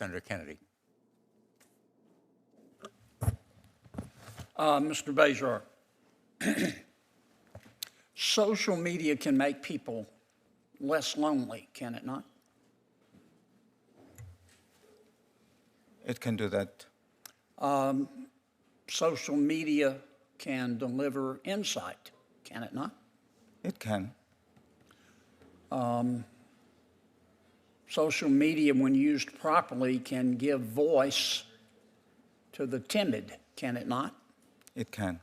Senator Kennedy. Mr. Bajor, social media can make people less lonely, can it not? It can do that. Social media can deliver insight, can it not? It can. Social media, when used properly, can give voice to the timid, can it not? It can.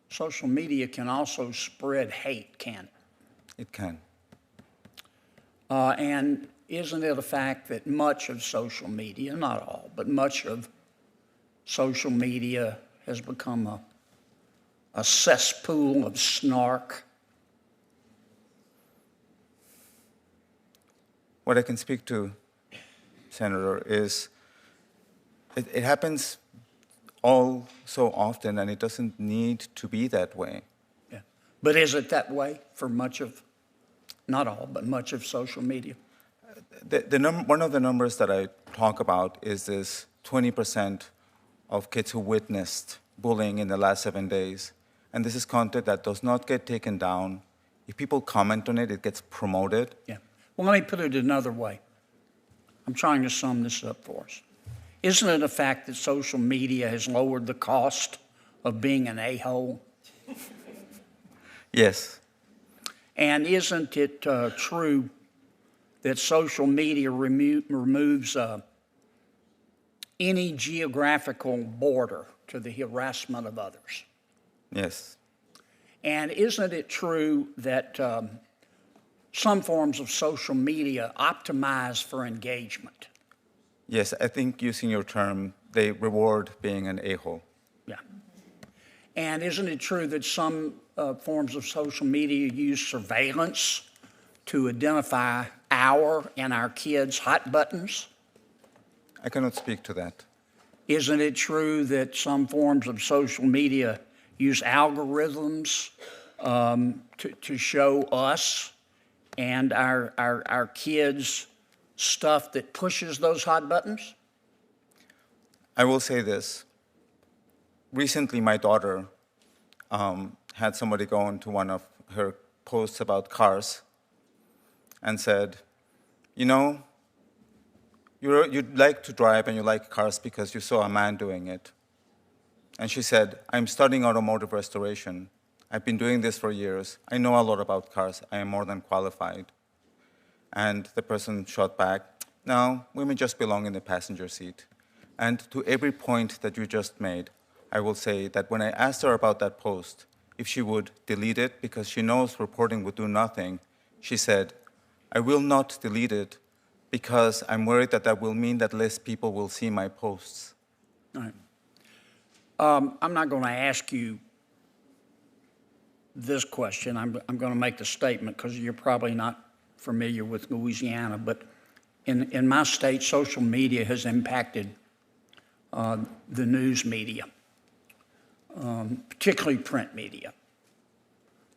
Social media can also spread hate, can it? It can. And isn't it a fact that much of social media, not all, but much of social media has become a cesspool of snark? What I can speak to, Senator, is it happens all so often, and it doesn't need to be that way. Yeah. But is it that way for much of, not all, but much of social media? One of the numbers that I talk about is this 20% of kids who witnessed bullying in the last 7 days. And this is content that does not get taken down. If people comment on it, it gets promoted. Yeah. Well, let me put it another way. I'm trying to sum this up for us. Isn't it a fact that social media has lowered the cost of being an a-hole? Yes. And isn't it true that social media removes any geographical border to the harassment of others? Yes. And isn't it true that some forms of social media optimize for engagement? Yes, I think using your term, they reward being an a-hole. Yeah. And isn't it true that some forms of social media use surveillance to identify our and our kids' hot buttons? I cannot speak to that. Isn't it true that some forms of social media use algorithms to show us and our kids stuff that pushes those hot buttons? I will say this. Recently, my daughter had somebody go into one of her posts about cars and said, you know, you'd like to drive and you like cars because you saw a man doing it. And she said, I'm studying automotive restoration. I've been doing this for years. I know a lot about cars. I am more than qualified. And the person shot back, no, women just belong in the passenger seat. And to every point that you just made, I will say that when I asked her about that post, if she would delete it because she knows reporting would do nothing, she said, I will not delete it because I'm worried that that will mean that less people will see my posts. All right. I'm not going to ask you this question. I'm going to make the statement because you're probably not familiar with Louisiana, but in my state, social media has impacted the news media, particularly print media.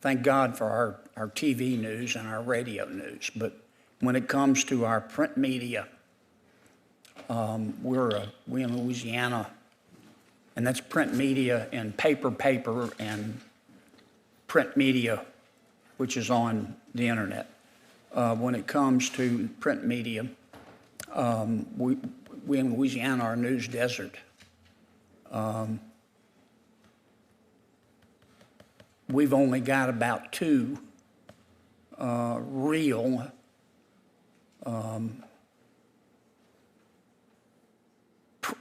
Thank God for our TV news and our radio news, but when it comes to our print media, we in Louisiana, and that's print media and paper, and print media, which is on the internet. When it comes to print media, we in Louisiana are a news desert. We've only got about 2 real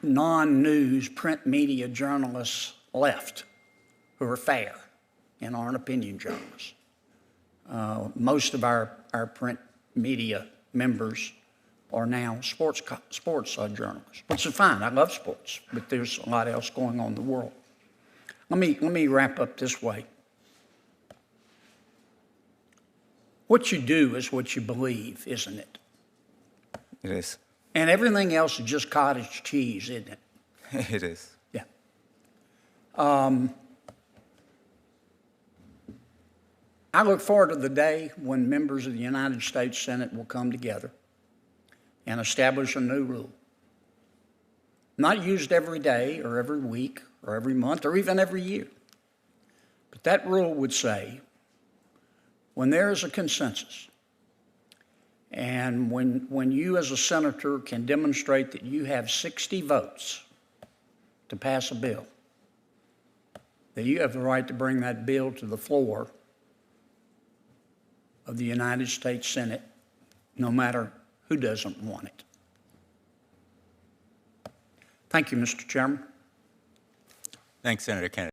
non-news print media journalists left who are fair and aren't opinion journalists. Most of our print media members are now sports journalists, which is fine. I love sports, but there's a lot else going on in the world. Let me wrap up this way. What you do is what you believe, isn't it? It is. And everything else is just cottage cheese, isn't it? It is. Yeah. I look forward to the day when members of the United States Senate will come together and establish a new rule. Not used every day or every week or every month or even every year. But that rule would say, when there is a consensus, and when you as a senator can demonstrate that you have 60 votes to pass a bill, that you have the right to bring that bill to the floor of the United States Senate, no matter who doesn't want it. Thank you, Mr. Chairman. Thanks, Senator Kennedy.